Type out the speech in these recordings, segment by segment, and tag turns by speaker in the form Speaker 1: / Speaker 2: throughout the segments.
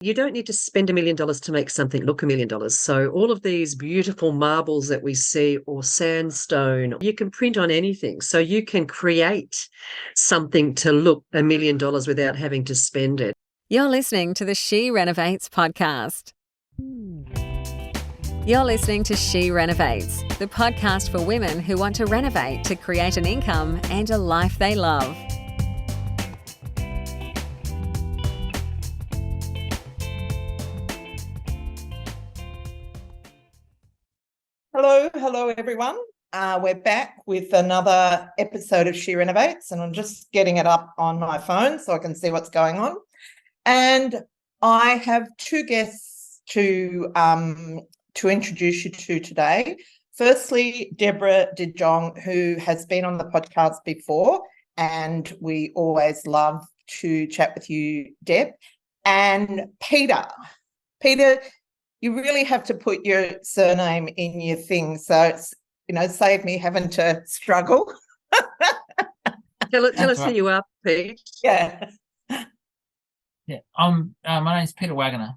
Speaker 1: You don't need to spend $1 million to make something look $1 million. So all of these beautiful marbles that we see, or sandstone, you can print on anything. So you can create something to look $1 million without having to spend it.
Speaker 2: You're listening to the She Renovates podcast. You're listening to She Renovates, the podcast for women who want to renovate to create an income and a life they love.
Speaker 3: Hello, everyone. We're back with another episode of She Renovates, and I'm just getting it up on my phone so I can see what's going on. And I have two guests to introduce you to today. Firstly, Deborah de Jong, who has been on the podcast before, and we always love to chat with you, Deb. And Peter, you really have to put your surname in your thing, so it's, save me having to struggle.
Speaker 1: Tell us who you are, Pete.
Speaker 3: Yeah.
Speaker 4: Yeah, my name's Peter Wagner.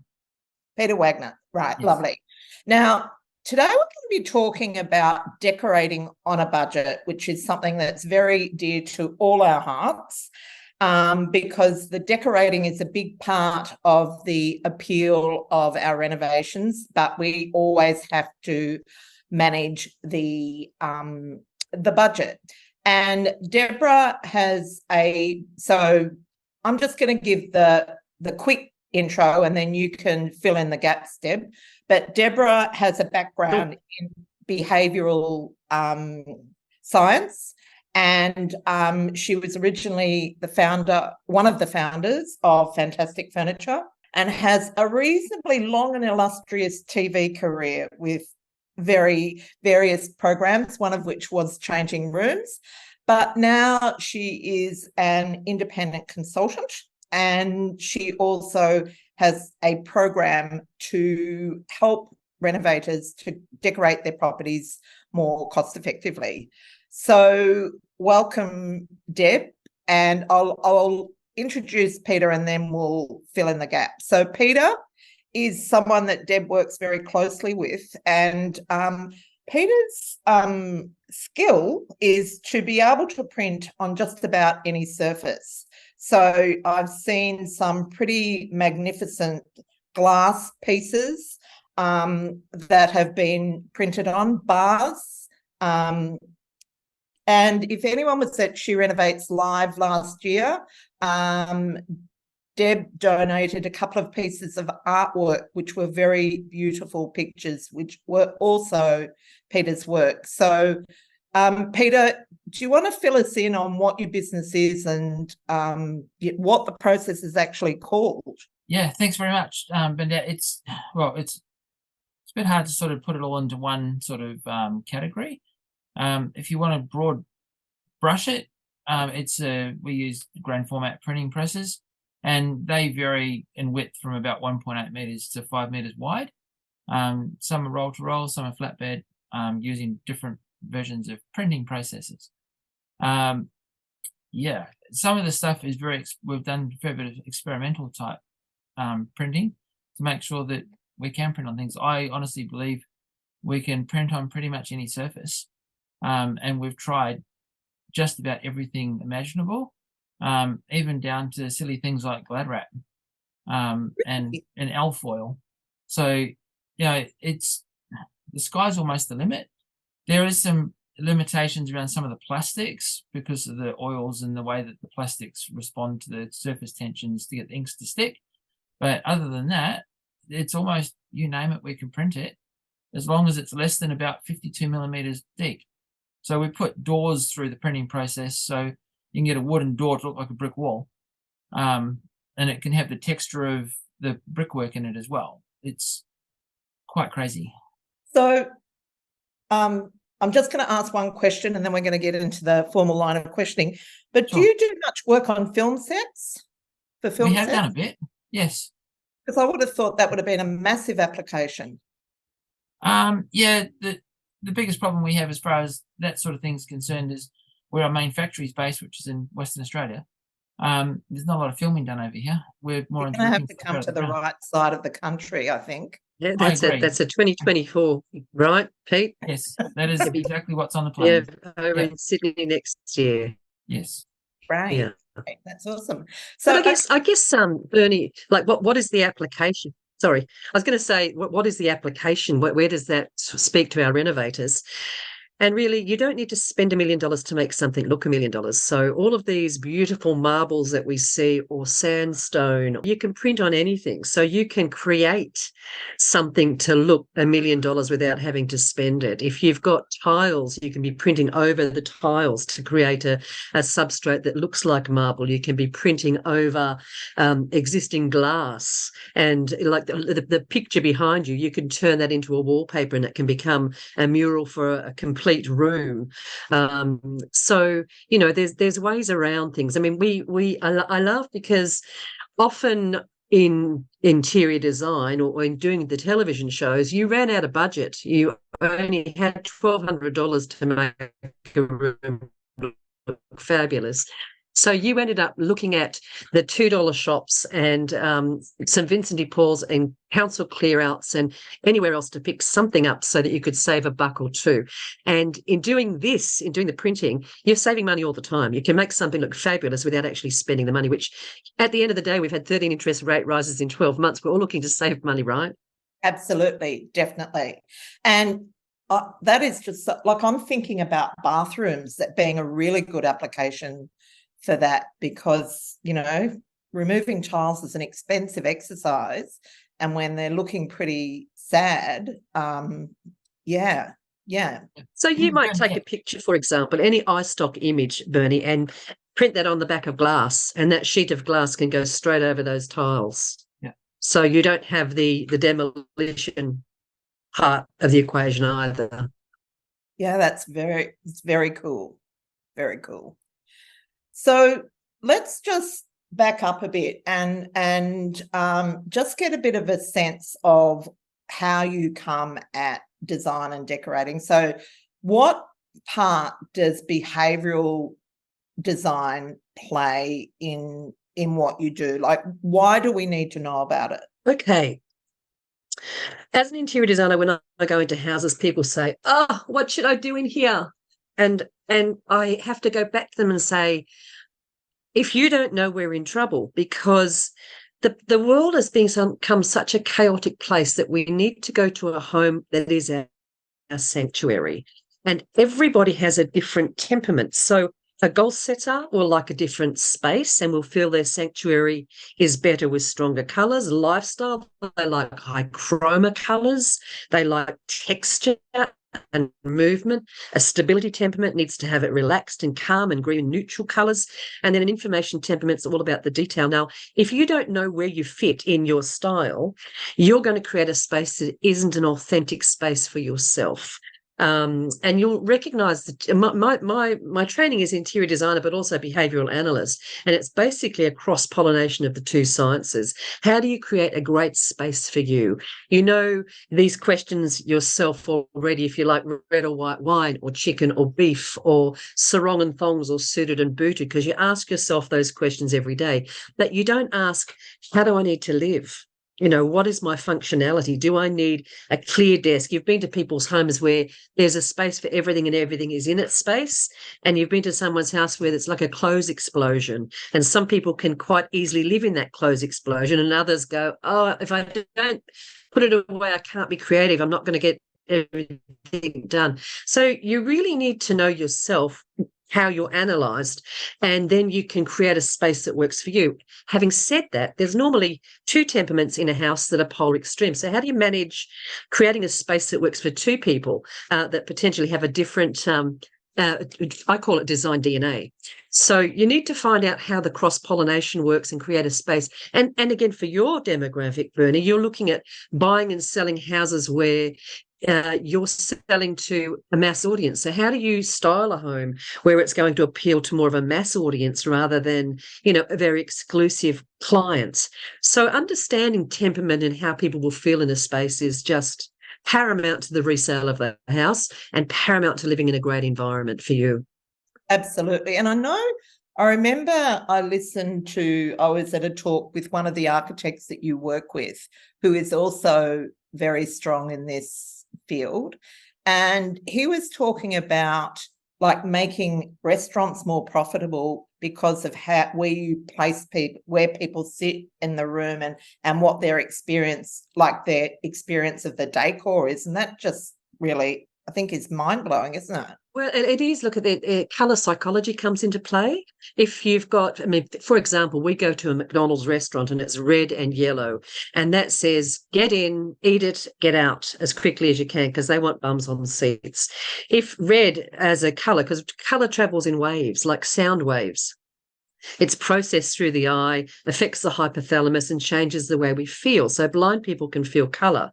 Speaker 3: Peter Wagner, right,
Speaker 4: Yes.
Speaker 3: Lovely. Now, today we're going to be talking about decorating on a budget, which is something that's very dear to all our hearts, because the decorating is a big part of the appeal of our renovations, but we always have to manage the budget. And Deborah has so I'm just going to give the quick intro and then you can fill in the gaps, Deb. But Deborah has a background in behavioural science, and she was originally one of the founders of Fantastic Furniture, and has a reasonably long and illustrious TV career with various programs, one of which was Changing Rooms. But now she is an independent consultant, and she also has a program to help renovators to decorate their properties more cost effectively. So welcome, Deb, and I'll introduce Peter and then we'll fill in the gap. So Peter is someone that Deb works very closely with, and Peter's skill is to be able to print on just about any surface. So I've seen some pretty magnificent glass pieces that have been printed on bars. And if anyone was at She Renovates Live last year, Deb donated a couple of pieces of artwork, which were very beautiful pictures, which were also Peter's work. So, Peter, do you want to fill us in on what your business is and what the process is actually called?
Speaker 4: Yeah, thanks very much. But it's a bit hard to sort of put it all into one sort of category. If you want to broad brush it, we use grand format printing presses, and they vary in width from about 1.8 meters to 5 meters wide. Some are roll to roll, some are flatbed, using different versions of printing processes. Some of the stuff is we've done a fair bit of experimental type printing to make sure that we can print on things. I honestly believe we can print on pretty much any surface, and we've tried just about everything imaginable, even down to silly things like Glad wrap and alfoil. So, it's the sky's almost the limit. There is some limitations around some of the plastics because of the oils and the way that the plastics respond to the surface tensions to get the inks to stick. But other than that, it's almost, you name it, we can print it, as long as it's less than about 52 millimeters deep. So we put doors through the printing process, so you can get a wooden door to look like a brick wall, and it can have the texture of the brickwork in it as well. It's quite crazy.
Speaker 3: So I'm just going to ask one question and then we're going to get into the formal line of questioning. But
Speaker 4: Sure.
Speaker 3: Do you do much work on film sets?
Speaker 4: We have done a bit, yes.
Speaker 3: Because I would have thought that would have been a massive application.
Speaker 4: The biggest problem we have as far as that sort of thing is concerned is where our main factory is based, which is in Western Australia. There's not a lot of filming done over here. We're more
Speaker 3: You're
Speaker 4: into
Speaker 3: going to have
Speaker 4: ripping
Speaker 3: to
Speaker 4: stuff
Speaker 3: come
Speaker 4: out
Speaker 3: to
Speaker 4: of
Speaker 3: the
Speaker 4: ground.
Speaker 3: right side of the country, I think.
Speaker 1: Yeah,
Speaker 4: I
Speaker 1: that's
Speaker 4: agree.
Speaker 1: that's a 2024, right, Pete?
Speaker 4: Yes, that is
Speaker 1: Maybe.
Speaker 4: exactly what's on the
Speaker 1: Yeah,
Speaker 4: plan.
Speaker 1: over
Speaker 4: Yep.
Speaker 1: in Sydney next year.
Speaker 4: Yes.
Speaker 3: Great.
Speaker 1: Yeah.
Speaker 3: Great. That's awesome.
Speaker 1: But
Speaker 3: So
Speaker 1: I guess, Bernie, like, what is the application? Sorry, I was going to say, what is the application? Where does that speak to our renovators? And really, you don't need to spend $1 million to make something look $1 million. So all of these beautiful marbles that we see, or sandstone, you can print on anything. So you can create something to look $1 million without having to spend it. If you've got tiles, you can be printing over the tiles to create a substrate that looks like marble. You can be printing over existing glass, and like the picture behind you, you can turn that into a wallpaper and it can become a mural for a complete room. So there's ways around things. I mean, I love, because often in interior design or in doing the television shows, you ran out of budget. You only had $1,200 to make a room look fabulous. So you ended up looking at the $2 shops and St Vincent de Paul's and council clear-outs and anywhere else to pick something up so that you could save $1 or $2. And in doing this, in doing the printing, you're saving money all the time. You can make something look fabulous without actually spending the money, which at the end of the day, we've had 13 interest rate rises in 12 months. We're all looking to save money, right?
Speaker 3: absolutely, definitely. And that is just like, I'm thinking about bathrooms, that being a really good application for that, because removing tiles is an expensive exercise, and when they're looking pretty sad, yeah.
Speaker 1: So you might take a picture, for example, any iStock image, Bernie, and print that on the back of glass, and that sheet of glass can go straight over those tiles.
Speaker 4: Yeah.
Speaker 1: So you don't have the demolition part of the equation either.
Speaker 3: Yeah, it's very cool. Very cool. So let's just back up a bit and just get a bit of a sense of how you come at design and decorating. So what part does behavioral design play in what you do? Like, why do we need to know about it?
Speaker 1: Okay. As an interior designer, when I go into houses, people say, "Oh, what should I do in here?" And I have to go back to them and say, if you don't know, we're in trouble, because the world has become such a chaotic place that we need to go to a home that is our sanctuary. And everybody has a different temperament. So a goal setter will like a different space and will feel their sanctuary is better with stronger colours. Lifestyle, they like high chroma colours. They like texture and movement. A stability temperament needs to have it relaxed and calm and green neutral colours. And then an information temperament's all about the detail. Now, if you don't know where you fit in your style, you're going to create a space that isn't an authentic space for yourself. And you'll recognize that my training is interior designer, but also behavioral analyst. And it's basically a cross-pollination of the two sciences. How do you create a great space for you? You know these questions yourself already, if you like red or white wine or chicken or beef or sarong and thongs or suited and booted, because you ask yourself those questions every day. But you don't ask, how do I need to live? What is my functionality? Do I need a clear desk? You've been to people's homes where there's a space for everything and everything is in its space. And you've been to someone's house where it's like a clothes explosion. And some people can quite easily live in that clothes explosion. And others go, oh, if I don't put it away, I can't be creative. I'm not going to get everything done. So you really need to know yourself, how you're analysed, and then you can create a space that works for you. Having said that, there's normally two temperaments in a house that are polar extremes. So how do you manage creating a space that works for two people that potentially have a different, I call it design DNA. So you need to find out how the cross-pollination works and create a space. And again, for your demographic, Bernie, you're looking at buying and selling houses where you're selling to a mass audience. So how do you style a home where it's going to appeal to more of a mass audience rather than, a very exclusive clients? So understanding temperament and how people will feel in a space is just paramount to the resale of the house and paramount to living in a great environment for you.
Speaker 3: Absolutely. And I know I remember I was at a talk with one of the architects that you work with, who is also very strong in this field. And he was talking about like making restaurants more profitable because of where you place people, where people sit in the room, and what their experience of the decor is. And that just really, I think, is mind-blowing, isn't it?
Speaker 1: Well, it is. Look at the colour psychology comes into play. If you've got, I mean, for example, we go to a McDonald's restaurant and it's red and yellow, and that says, get in, eat it, get out as quickly as you can, because they want bums on the seats. If red as a colour, because colour travels in waves, like sound waves. It's processed through the eye, affects the hypothalamus, and changes the way we feel. So blind people can feel colour.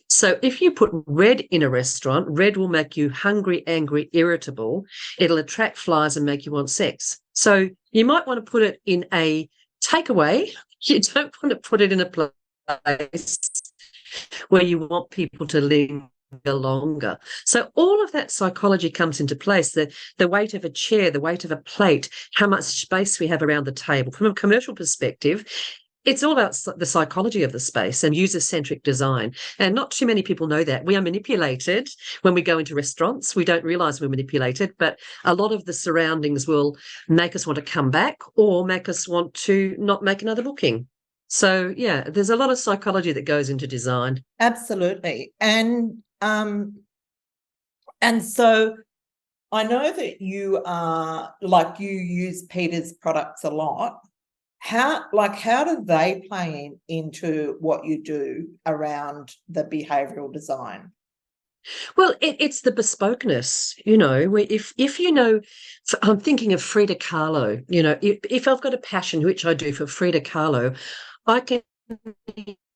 Speaker 1: So if you put red in a restaurant, red will make you hungry, angry, irritable. It'll attract flies and make you want sex. So you might want to put it in a takeaway. You don't want to put it in a place where you want people to linger longer. So all of that psychology comes into place. The weight of a chair, the weight of a plate, how much space we have around the table. From a commercial perspective, it's all about the psychology of the space and user-centric design. And not too many people know that. We are manipulated when we go into restaurants. We don't realise we're manipulated, but a lot of the surroundings will make us want to come back or make us want to not make another booking. So, yeah, there's a lot of psychology that goes into design.
Speaker 3: Absolutely. And so I know that you use Peter's products a lot. How do they play into what you do around the behavioural design?
Speaker 1: Well, it's the bespokenness, you know, where if you know, I'm thinking of Frida Kahlo, you know, if I've got a passion, which I do for Frida Kahlo, I can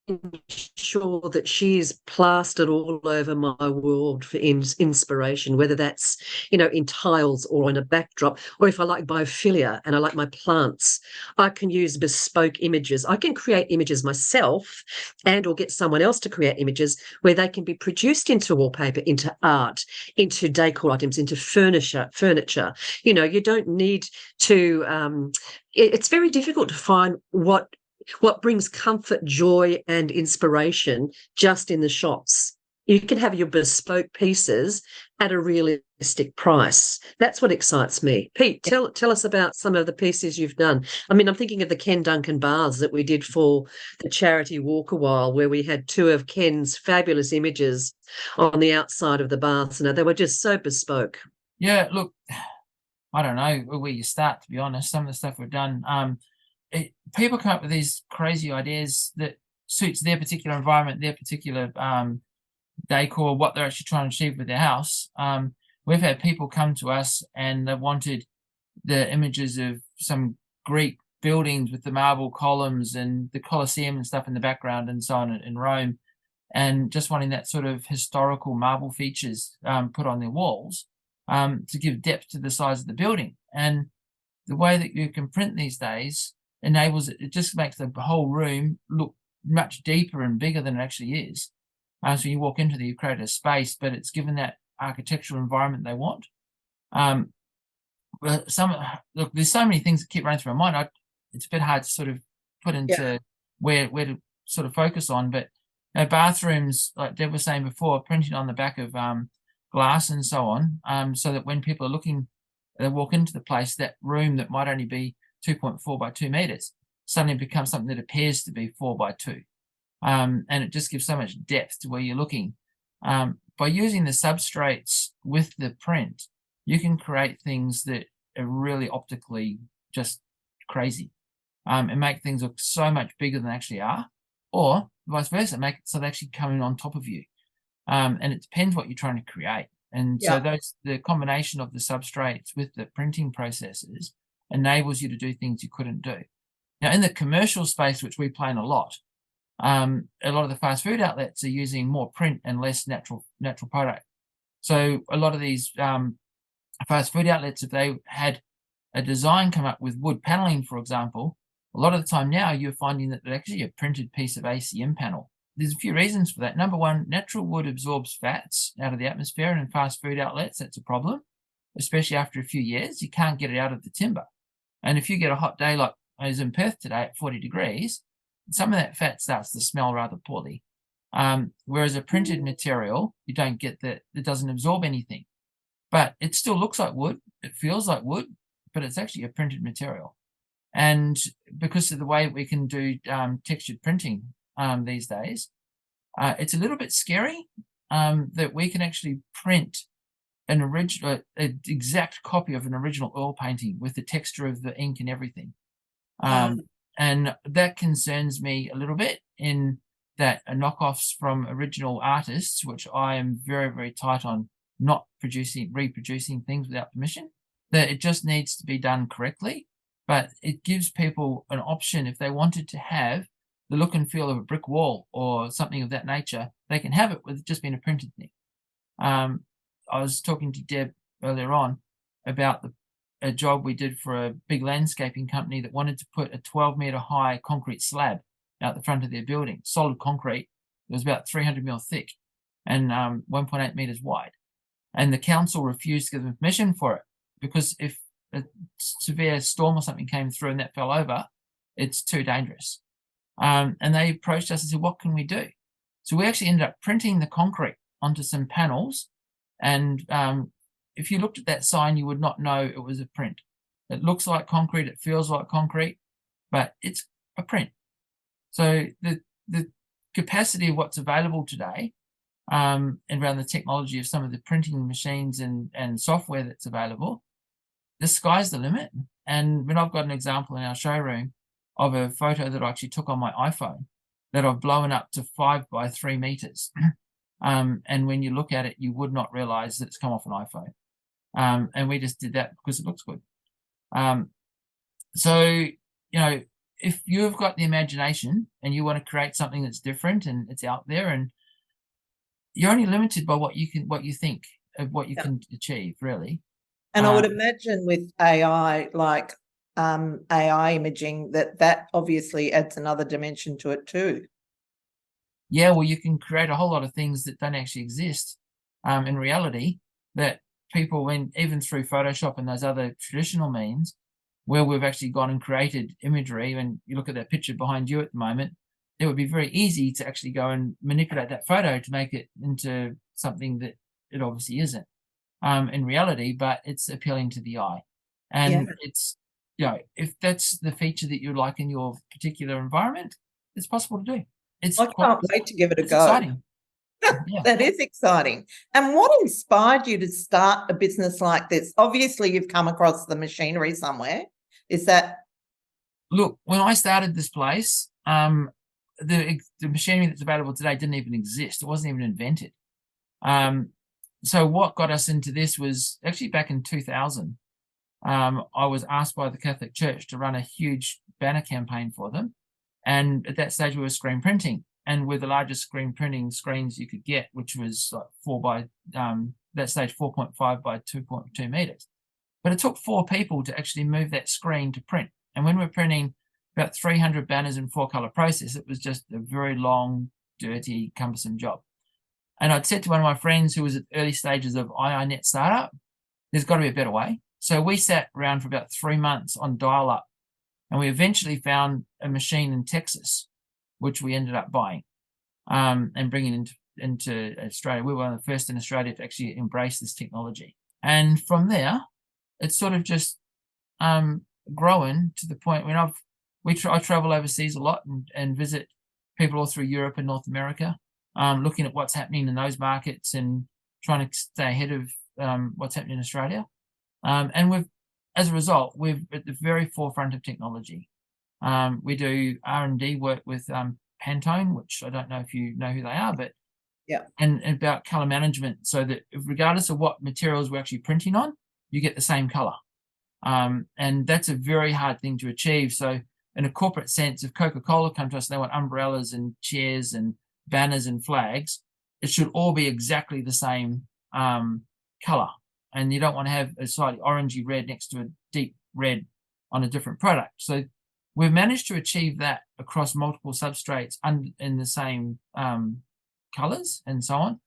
Speaker 1: ensure that she's plastered all over my world for inspiration, whether that's, you know, in tiles or on a backdrop, or if I like biophilia and I like my plants, I can use bespoke images. I can create images myself and or get someone else to create images where they can be produced into wallpaper, into art, into decor items, into furniture. You know, you don't need to it's very difficult to find what brings comfort, joy, and inspiration just in the shops. You can have your bespoke pieces at a realistic price. That's what excites me. Pete, tell us about some of the pieces you've done. I mean, I'm thinking of the Ken Duncan baths that we did for the charity Walk a While, where we had two of Ken's fabulous images on the outside of the baths, and they were just so bespoke.
Speaker 4: Yeah, look, I don't know where you start, to be honest. Some of the stuff we've done, people come up with these crazy ideas that suits their particular environment, their particular decor, what they're actually trying to achieve with their house. We've had people come to us and they wanted the images of some Greek buildings with the marble columns and the Colosseum and stuff in the background and so on in Rome, and just wanting that sort of historical marble features put on their walls to give depth to the size of the building. And the way that you can print these days enables it just makes the whole room look much deeper and bigger than it actually is. So you walk into you create a space, but it's given that architectural environment they want. But there's so many things that keep running through my mind. It's a bit hard to sort of put into where to sort of focus on. But you know, bathrooms, like Deb was saying before, printing on the back of glass and so on, so that when people are looking, they walk into the place, that room that might only be 2.4 by 2 meters suddenly becomes something that appears to be 4 by 2. And it just gives so much depth to where you're looking. By using the substrates with the print, you can create things that are really optically just crazy, and make things look so much bigger than they actually are, or vice versa, make it so they actually come in on top of you. And it depends what you're trying to create. And so the combination of the substrates with the printing processes enables you to do things you couldn't do. Now, in the commercial space, which we play in a lot of the fast food outlets are using more print and less natural product. So a lot of these fast food outlets, if they had a design come up with wood paneling, for example, a lot of the time now you're finding that it's actually a printed piece of ACM panel. There's a few reasons for that. Number one, natural wood absorbs fats out of the atmosphere, and in fast food outlets, that's a problem, especially after a few years. You can't get it out of the timber. And if you get a hot day like I was in Perth today at 40 degrees, some of that fat starts to smell rather poorly. Whereas a printed material, you don't get that, it doesn't absorb anything. But it still looks like wood, it feels like wood, but it's actually a printed material. And because of the way we can do textured printing these days, it's a little bit scary that we can actually print an exact copy of an original oil painting with the texture of the ink and everything. And that concerns me a little bit, in that knockoffs from original artists, which I am very, very tight on not reproducing things without permission, that it just needs to be done correctly. But it gives people an option, if they wanted to have the look and feel of a brick wall or something of that nature, they can have it with just being a printed thing. I was talking to Deb earlier on about a job we did for a big landscaping company that wanted to put a 12-meter high concrete slab out the front of their building, solid concrete. It was about 300 mil thick and 1.8 meters wide. And the council refused to give them permission for it, because if a severe storm or something came through and that fell over, it's too dangerous. And they approached us and said, what can we do? So we actually ended up printing the concrete onto some panels. And if you looked at that sign, you would not know it was a print. It looks like concrete, it feels like concrete, but it's a print. So the capacity of what's available today, and around the technology of some of the printing machines and software that's available, the sky's the limit. And when I've got an example in our showroom of a photo that I actually took on my iPhone that I've blown up to 5 by 3 meters. And when you look at it, you would not realize that it's come off an iPhone. And we just did that because it looks good. So, if you've got the imagination and you want to create something that's different and it's out there, and you're only limited by what you think of what you can achieve, really.
Speaker 3: And I would imagine with AI, like AI imaging, that obviously adds another dimension to it too.
Speaker 4: Yeah, well, you can create a whole lot of things that don't actually exist in reality, that people, even through Photoshop and those other traditional means, where we've actually gone and created imagery, and you look at that picture behind you at the moment, it would be very easy to actually go and manipulate that photo to make it into something that it obviously isn't in reality, but it's appealing to the eye. And it's, if that's the feature that you like in your particular environment, it's possible to do.
Speaker 3: I can't wait to give it a go.
Speaker 4: Exciting. Yeah.
Speaker 3: That is exciting. And what inspired you to start a business like this? Obviously, you've come across the machinery somewhere. Is that?
Speaker 4: Look, when I started this place, the machinery that's available today didn't even exist. It wasn't even invented. So what got us into this was actually back in 2000. I was asked by the Catholic Church to run a huge banner campaign for them. And at that stage, we were screen printing, and we're the largest screen printing screens you could get, which was like that stage 4.5 by 2.2 meters. But it took 4 people to actually move that screen to print. And when we're printing about 300 banners in 4-color process, it was just a very long, dirty, cumbersome job. And I'd said to one of my friends who was at early stages of IINet startup, there's got to be a better way. So we sat around for about 3 months on dial-up, and we eventually found a machine in Texas, which we ended up buying and bringing into Australia. We were one of the first in Australia to actually embrace this technology. And from there, it's sort of just grown to the point when I travel overseas a lot and visit people all through Europe and North America, looking at what's happening in those markets and trying to stay ahead of what's happening in Australia. And as a result, we're at the very forefront of technology. We do R&D work with Pantone, which I don't know if you know who they are, but and about color management, so that regardless of what materials we're actually printing on, you get the same color. And that's a very hard thing to achieve. So in a corporate sense, if Coca-Cola come to us and they want umbrellas and chairs and banners and flags, it should all be exactly the same color. And you don't want to have a slightly orangey red next to a deep red on a different product. So we've managed to achieve that across multiple substrates in the same colors and so on.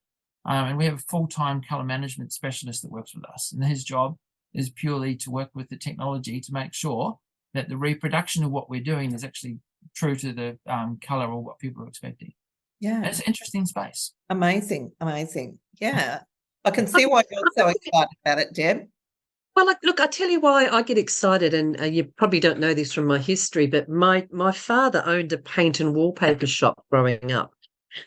Speaker 4: And we have a full-time color management specialist that works with us. And his job is purely to work with the technology to make sure that the reproduction of what we're doing is actually true to the color or what people are expecting.
Speaker 3: Yeah.
Speaker 4: It's an interesting space.
Speaker 3: Amazing. Yeah. I can see why you're so excited about it, Deb.
Speaker 1: Well, look, I tell you why I get excited, and you probably don't know this from my history, but my father owned a paint and wallpaper shop growing up.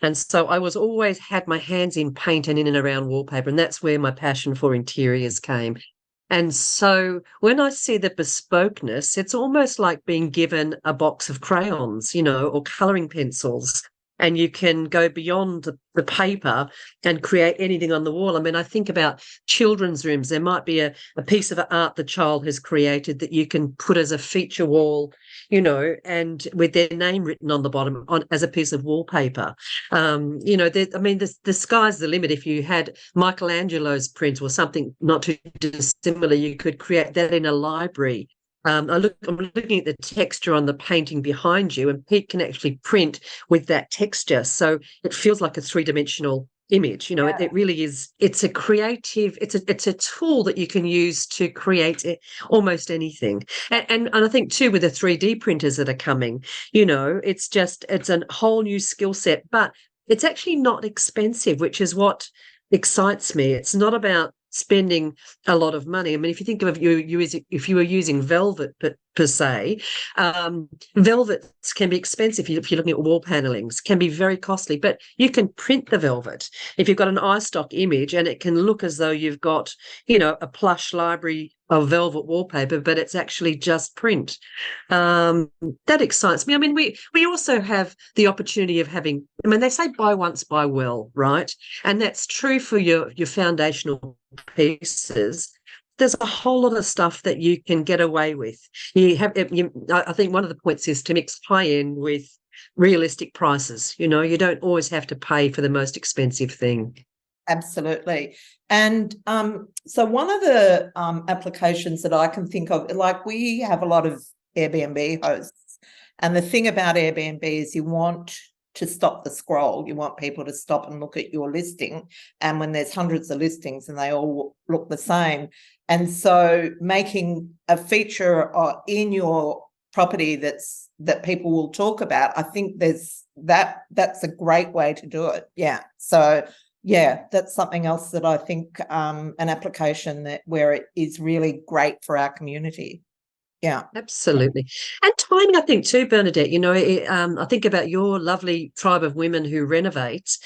Speaker 1: And so I was always had my hands in paint and in and around wallpaper, and that's where my passion for interiors came. And so when I see the bespokeness, it's almost like being given a box of crayons, or colouring pencils, and you can go beyond the paper and create anything on the wall. I mean, I think about children's rooms. There might be a piece of art the child has created that you can put as a feature wall, and with their name written on the bottom as a piece of wallpaper. The sky's the limit. If you had Michelangelo's print or something not too dissimilar, you could create that in a library. I'm looking at the texture on the painting behind you, and Pete can actually print with that texture. So it feels like a three-dimensional image. It really is. It's a creative, it's a tool that you can use to create almost anything. And I think too, with the 3D printers that are coming, it's a whole new skill set, but it's actually not expensive, which is what excites me. It's not about spending a lot of money. I mean, if you think of if you were using velvet per se, velvets can be expensive. If you're looking at wall panelings, can be very costly, but you can print the velvet if you've got an iStock image, and it can look as though you've got, a plush library of velvet wallpaper, but it's actually just print. That excites me. I mean, we also have the opportunity of having, they say buy once, buy well, right? And that's true for your foundational pieces. There's a whole lot of stuff that you can get away with. I think one of the points is to mix high end with realistic prices. You don't always have to pay for the most expensive thing.
Speaker 3: Absolutely. And so one of the applications that I can think of, like we have a lot of Airbnb hosts, and the thing about Airbnb is you want to stop the scroll. You want people to stop and look at your listing. And when there's hundreds of listings and they all look the same. And so making a feature in your property that people will talk about, I think that's a great way to do it. Yeah. So yeah, that's something else that I think an application where it is really great for our community. Yeah,
Speaker 1: absolutely. And timing, I think too, Bernadette, I think about your lovely tribe of women who renovate,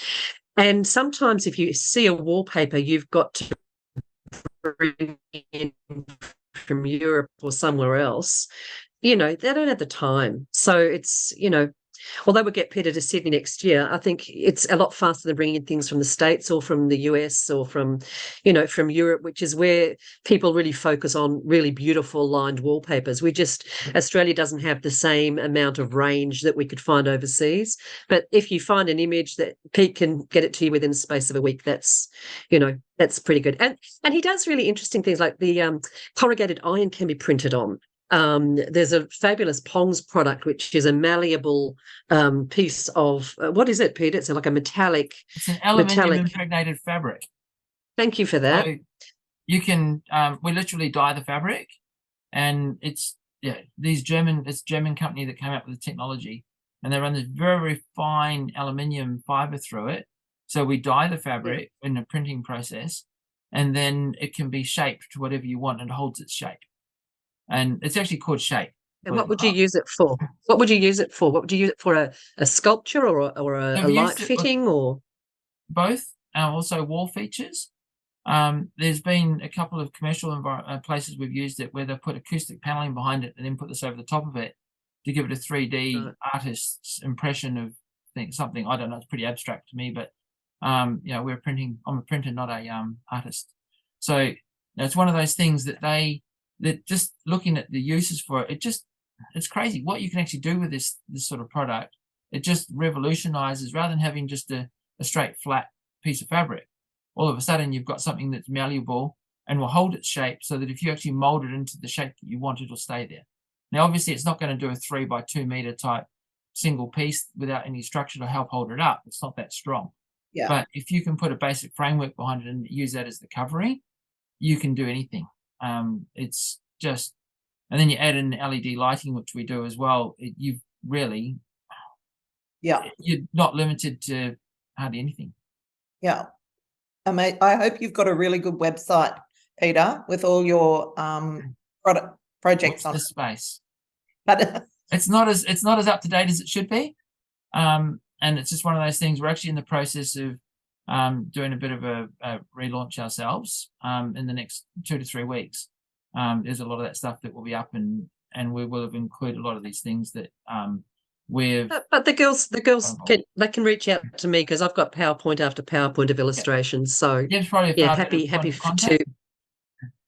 Speaker 1: and sometimes if you see a wallpaper you've got to bring in from Europe or somewhere else, they don't have the time. So it's, although we'll get Peter to Sydney next year, I think it's a lot faster than bringing in things from the States or from the US or from Europe, which is where people really focus on really beautiful lined wallpapers. Australia doesn't have the same amount of range that we could find overseas. But if you find an image that Pete can get it to you within the space of a week, that's pretty good. And he does really interesting things like the corrugated iron can be printed on. There's a fabulous Pongs product, which is a malleable piece of what is it, Pete? It's like a metallic.
Speaker 4: It's an aluminium impregnated fabric.
Speaker 1: Thank you for that.
Speaker 4: So you can we literally dye the fabric, and it's German company that came up with the technology, and they run this very, very fine aluminium fiber through it. So we dye the fabric in the printing process, and then it can be shaped to whatever you want, and it holds its shape. And it's actually called shape.
Speaker 1: And what would you use it for? What would you use it for? What would you use it for? A sculpture or a light fitting or
Speaker 4: both? Also wall features. There's been a couple of commercial places we've used it where they put acoustic paneling behind it and then put this over the top of it to give it a 3D artist's impression of something. I don't know. It's pretty abstract to me, but I'm a printer, not a artist. So it's one of those things that just looking at the uses for it, it's crazy what you can actually do with this sort of product. It just revolutionizes, rather than having just a straight flat piece of fabric. All of a sudden you've got something that's malleable and will hold its shape, so that if you actually mold it into the shape that you want, it'll stay there. Now obviously it's not going to do a 3 by 2 meter type single piece without any structure to help hold it up. It's not that strong.
Speaker 3: Yeah.
Speaker 4: But if you can put a basic framework behind it and use that as the covering, you can do anything. It's just and then you add in LED lighting, which we do as well, you've really, you're not limited to hardly anything.
Speaker 3: Yeah. I hope you've got a really good website, Peter, with all your projects
Speaker 4: Watch
Speaker 3: on
Speaker 4: this space.
Speaker 3: But
Speaker 4: it's not as up to date as it should be, and it's just one of those things. We're actually in the process of doing a bit of a relaunch ourselves in the next 2 to 3 weeks. There's a lot of that stuff that will be up, and we will have included a lot of these things that we've.
Speaker 1: But the girls can reach out to me, because I've got PowerPoint after PowerPoint of illustrations. So
Speaker 4: Deb's probably
Speaker 1: happy to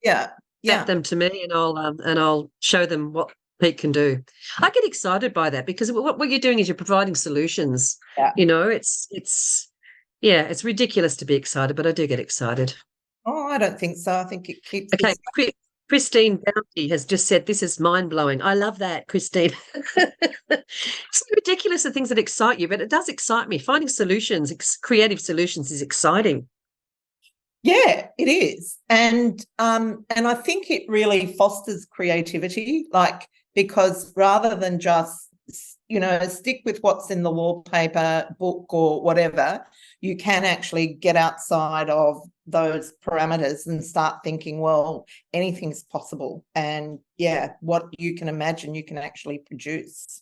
Speaker 3: yeah
Speaker 1: them to me, and I'll show them what Pete can do. I get excited by that, because what you're doing is you're providing solutions.
Speaker 3: Yeah.
Speaker 1: You know, it's ridiculous to be excited, but I do get excited.
Speaker 3: Oh, I don't think so. I think it keeps.
Speaker 1: Okay, Christine Bounty has just said, this is mind-blowing. I love that, Christine. It's ridiculous, the things that excite you, but it does excite me. Finding solutions, creative solutions, is exciting.
Speaker 3: Yeah, it is. And I think it really fosters creativity, because rather than just, stick with what's in the wallpaper, book, or whatever, you can actually get outside of those parameters and start thinking, well, anything's possible. And what you can imagine, you can actually produce.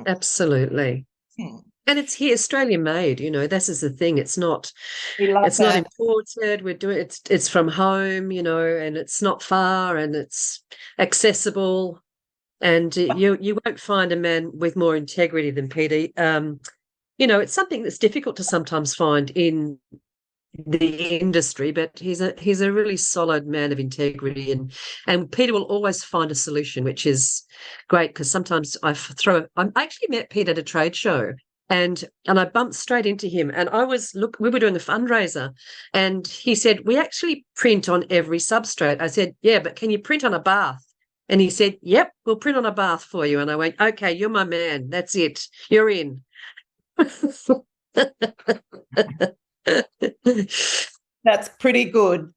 Speaker 1: Absolutely. And it's here, Australian made, this is the thing. It's not not imported. We're doing it's from home, and it's not far, and it's accessible. And you won't find a man with more integrity than Peter. It's something that's difficult to sometimes find in the industry, but he's a really solid man of integrity, and Peter will always find a solution, which is great, because sometimes I actually met Peter at a trade show, and I bumped straight into him, and we were doing a fundraiser, and he said, we actually print on every substrate. I said, yeah, but can you print on a bath? And he said, yep, we'll print on a bath for you. And I went, okay, you're my man. That's it. You're in.
Speaker 3: That's pretty good.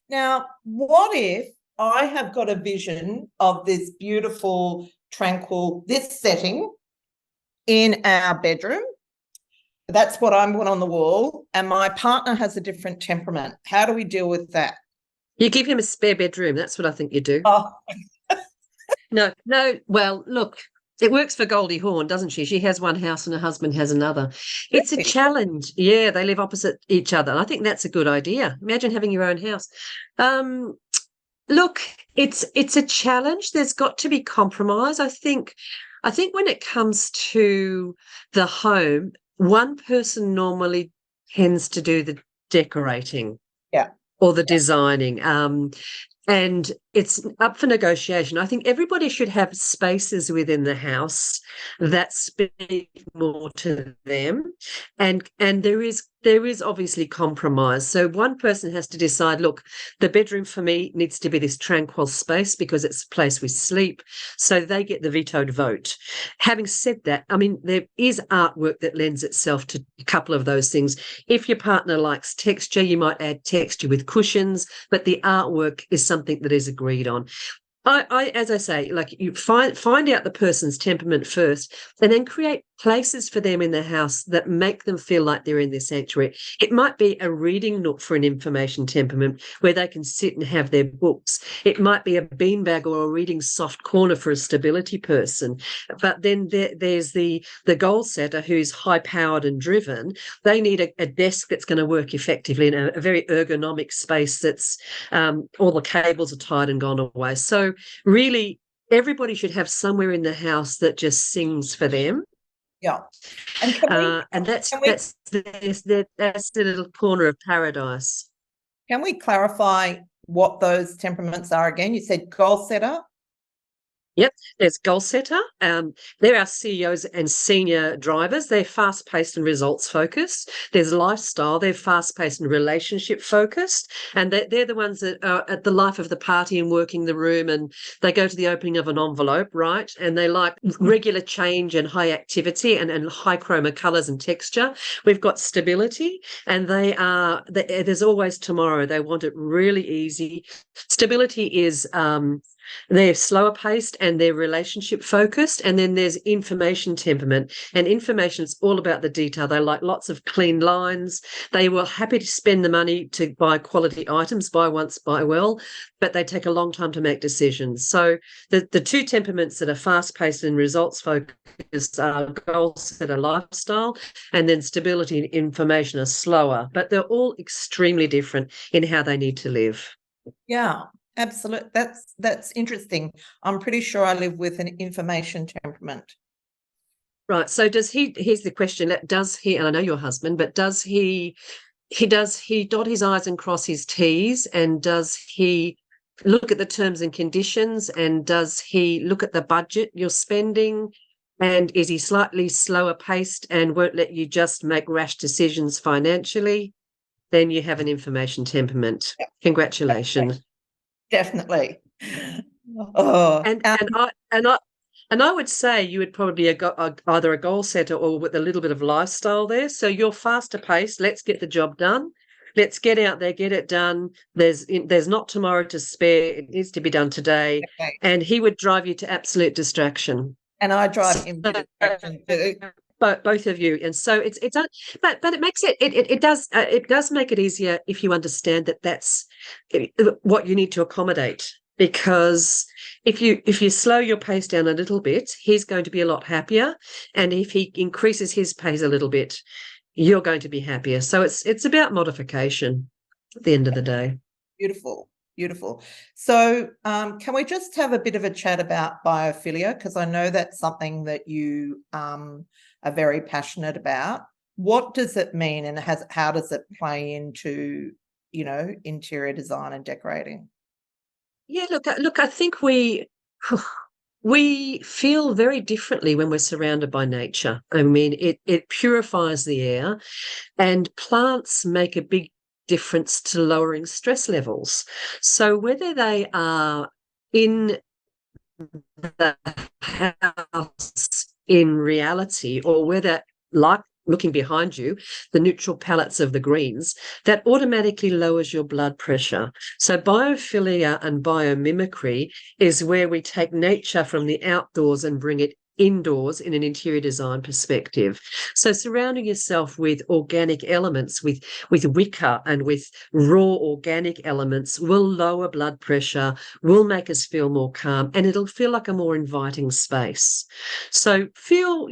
Speaker 3: Now, what if I have got a vision of this beautiful, tranquil, this setting in our bedroom? That's what I want on the wall. And my partner has a different temperament. How do we deal with that?
Speaker 1: You give him a spare bedroom. That's what I think you do.
Speaker 3: Oh.
Speaker 1: No. Well, look, it works for Goldie Hawn, doesn't she? She has one house and her husband has another. It's a challenge. Yeah, they live opposite each other. And I think that's a good idea. Imagine having your own house. Look, it's a challenge. There's got to be compromise. I think when it comes to the home, one person normally tends to do the decorating.
Speaker 3: Yeah.
Speaker 1: Or the designing. And it's up for negotiation. I think everybody should have spaces within the house that speak more to them. And there is obviously compromise. So one person has to decide, look, the bedroom for me needs to be this tranquil space because it's a place we sleep. So they get the vetoed vote. Having said that, I mean, there is artwork that lends itself to a couple of those things. If your partner likes texture, you might add texture with cushions, but the artwork is something that is agreed on. I as I say, like, you find out the person's temperament first, and then create places for them in the house that make them feel like they're in their sanctuary. It might be a reading nook for an information temperament where they can sit and have their books. It might be a beanbag or a reading soft corner for a stability person. But then there's the goal setter who's high-powered and driven. They need a desk that's going to work effectively in a very ergonomic space that's all the cables are tied and gone away. So really, everybody should have somewhere in the house that just sings for them.
Speaker 3: Yeah,
Speaker 1: and that's the little corner of paradise.
Speaker 3: Can we clarify what those temperaments are again? You said goal setter.
Speaker 1: Yep, there's goal setter. They're our CEOs and senior drivers. They're fast-paced and results-focused. There's lifestyle. They're fast-paced and relationship-focused. And they're the ones that are at the life of the party and working the room, and they go to the opening of an envelope, right? And they like regular change and high activity and high chroma colours and texture. We've got stability, and there's always tomorrow. They want it really easy. Stability is They're slower paced and they're relationship focused. And then there's information temperament. And information is all about the detail. They like lots of clean lines. They were happy to spend the money to buy quality items, buy once, buy well, but they take a long time to make decisions. So the two temperaments that are fast paced and results focused are goal setter lifestyle, and then stability and information are slower, but they're all extremely different in how they need to live.
Speaker 3: Yeah, absolutely. That's interesting. I'm pretty sure I live with an information temperament.
Speaker 1: Right. So here's the question, does he, and I know your husband, but does he dot his I's and cross his T's, and does he look at the terms and conditions, and does he look at the budget you're spending, and is he slightly slower paced and won't let you just make rash decisions financially? Then you have an information temperament. Yep. Congratulations.
Speaker 3: Definitely. Oh,
Speaker 1: and I would say you would probably be either a goal setter or with a little bit of lifestyle there. So you're faster paced. Let's get the job done. Let's get out there, get it done. There's not tomorrow to spare. It needs to be done today. Okay. And he would drive you to absolute distraction.
Speaker 3: And I drive him to distraction too.
Speaker 1: But both of you, and so but it makes it does make it easier if you understand that that's what you need to accommodate. Because if you slow your pace down a little bit, he's going to be a lot happier, and if he increases his pace a little bit, you're going to be happier. So it's about modification at the end of the day.
Speaker 3: Beautiful. So can we just have a bit of a chat about biophilia? Because I know that's something that you are very passionate about. What does it mean, and how does it play into, interior design and decorating?
Speaker 1: Yeah, look, I think we feel very differently when we're surrounded by nature. I mean, it purifies the air, and plants make a big difference to lowering stress levels. So whether they are in the house in reality, or whether, like looking behind you, the neutral palettes of the greens, that automatically lowers your blood pressure. So biophilia and biomimicry is where we take nature from the outdoors and bring it indoors in an interior design perspective. So surrounding yourself with organic elements, with wicker and with raw organic elements will lower blood pressure, will make us feel more calm, and it'll feel like a more inviting space. So feel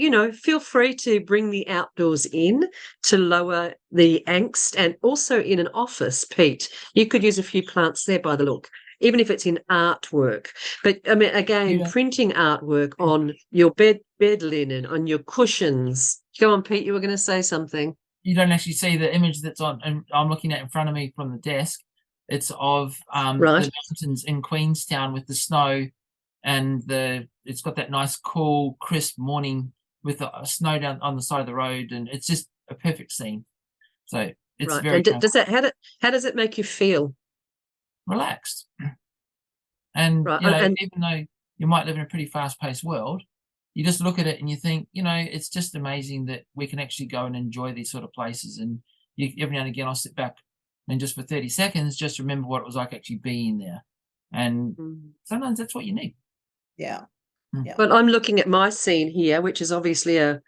Speaker 1: free to bring the outdoors in to lower the angst. And also in an office, Pete, you could use a few plants there by the look, even if it's in artwork. But I mean, again, printing artwork on your bed linen, on your cushions. Go on, Pete, you were going to say something.
Speaker 4: You don't actually see the image that's on, and I'm looking at in front of me from the desk. It's of the mountains in Queenstown with the snow, and it's got that nice, cool, crisp morning with the snow down on the side of the road, and it's just a perfect scene. So it's very.
Speaker 1: And how does it make you feel?
Speaker 4: Relaxed. And even though you might live in a pretty fast-paced world, you just look at it and you think, it's just amazing that we can actually go and enjoy these sort of places. And every now and again I'll sit back and just for 30 seconds just remember what it was like actually being there. And sometimes that's what you need.
Speaker 3: Yeah.
Speaker 1: But I'm looking at my scene here, which is obviously a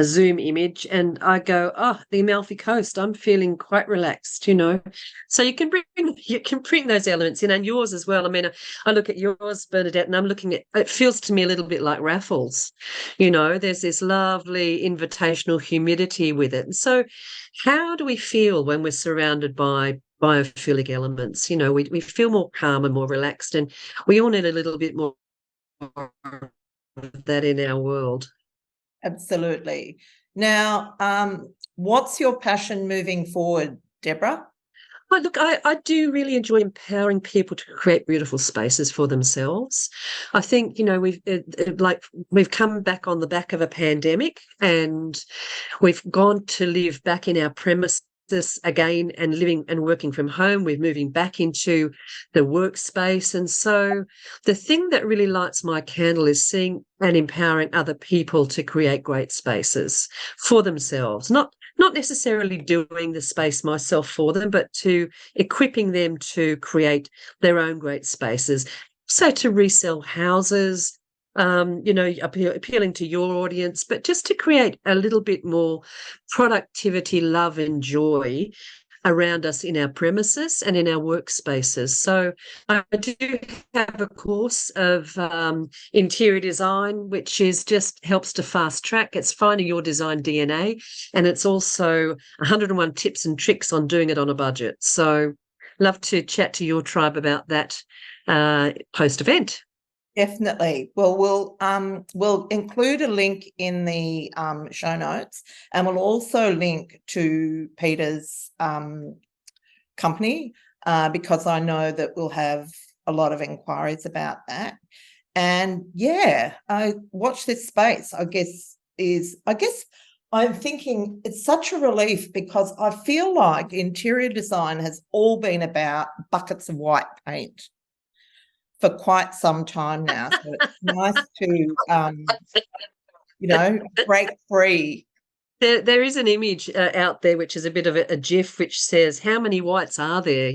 Speaker 1: Zoom image, and I go, the Amalfi Coast, I'm feeling quite relaxed, So you can bring those elements in, and yours as well. I mean, I look at yours, Bernadette, and I'm looking at, it feels to me a little bit like Raffles. There's this lovely invitational humidity with it. And so how do we feel when we're surrounded by biophilic elements? We feel more calm and more relaxed, and we all need a little bit more of that in our world.
Speaker 3: Absolutely. Now, what's your passion moving forward, Deborah?
Speaker 1: Well, look, I do really enjoy empowering people to create beautiful spaces for themselves. I think, we've come back on the back of a pandemic, and we've gone to live back in our premises again, and living and working from home. We're moving back into the workspace. And so the thing that really lights my candle is seeing and empowering other people to create great spaces for themselves, not necessarily doing the space myself for them, but to equipping them to create their own great spaces. So to resell houses, appealing to your audience, but just to create a little bit more productivity, love and joy around us in our premises and in our workspaces. So I do have a course of interior design, which is just helps to fast track. It's finding your design DNA, and it's also 101 tips and tricks on doing it on a budget. So love to chat to your tribe about that post-event.
Speaker 3: Definitely. Well, we'll include a link in the show notes, and we'll also link to Peter's company because I know that we'll have a lot of inquiries about that. And yeah, I watch this space. I guess I'm thinking it's such a relief because I feel like interior design has all been about buckets of white paint for quite some time now. So it's nice to, break free.
Speaker 1: There is an image out there, which is a bit of a GIF, which says, how many whites are there,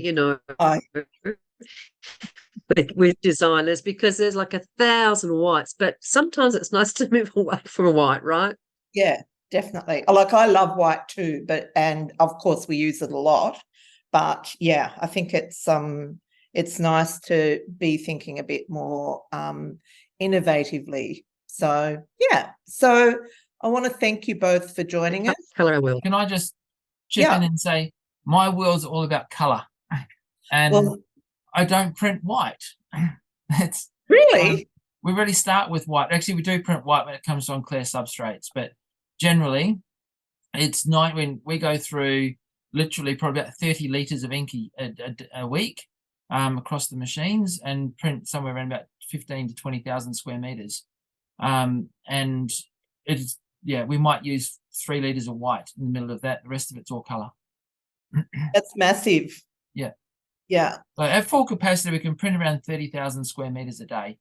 Speaker 1: with designers, because there's like 1,000 whites, but sometimes it's nice to move away from a white, right?
Speaker 3: Yeah, definitely. Like I love white too, and of course we use it a lot, but yeah, I think it's nice to be thinking a bit more innovatively. So, yeah. So I want to thank you both for joining us.
Speaker 1: Hello, Will.
Speaker 4: Can I just chip in and say my world's all about colour, and I don't print white. It's
Speaker 3: really
Speaker 4: we really start with white. Actually, we do print white when it comes on clear substrates, but generally, it's not when we go through literally probably about 30 litres of ink a week. Across the machines and print somewhere around about 15 to 20,000 square meters. And it's, we might use 3 litres of white in the middle of that. The rest of it's all colour.
Speaker 3: That's massive.
Speaker 4: Yeah.
Speaker 3: Yeah.
Speaker 4: So at full capacity, we can print around 30,000 square meters a day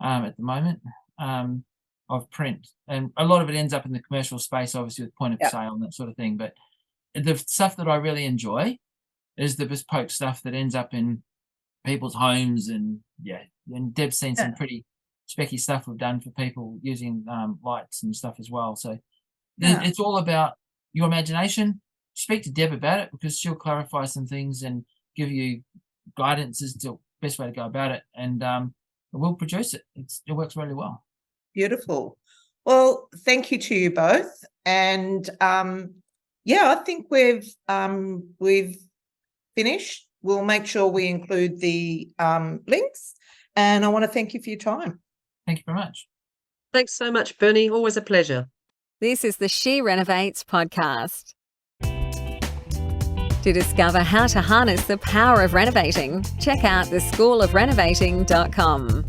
Speaker 4: at the moment of print. And a lot of it ends up in the commercial space, obviously with point of sale and that sort of thing. But the stuff that I really enjoy is the bespoke stuff that ends up in people's homes, and Deb's seen some pretty specky stuff we've done for people using lights and stuff as well. So it's all about your imagination. Speak to Deb about it because she'll clarify some things and give you guidance as to the best way to go about it, and we'll produce it. It works really well.
Speaker 3: Beautiful. Well, thank you to you both, and I think we've finished. We'll make sure we include the links, and I want to thank you for your time.
Speaker 4: Thank you very much.
Speaker 1: Thanks so much, Bernie. Always a pleasure.
Speaker 2: This is the She Renovates podcast. To discover how to harness the power of renovating, check out theschoolofrenovating.com.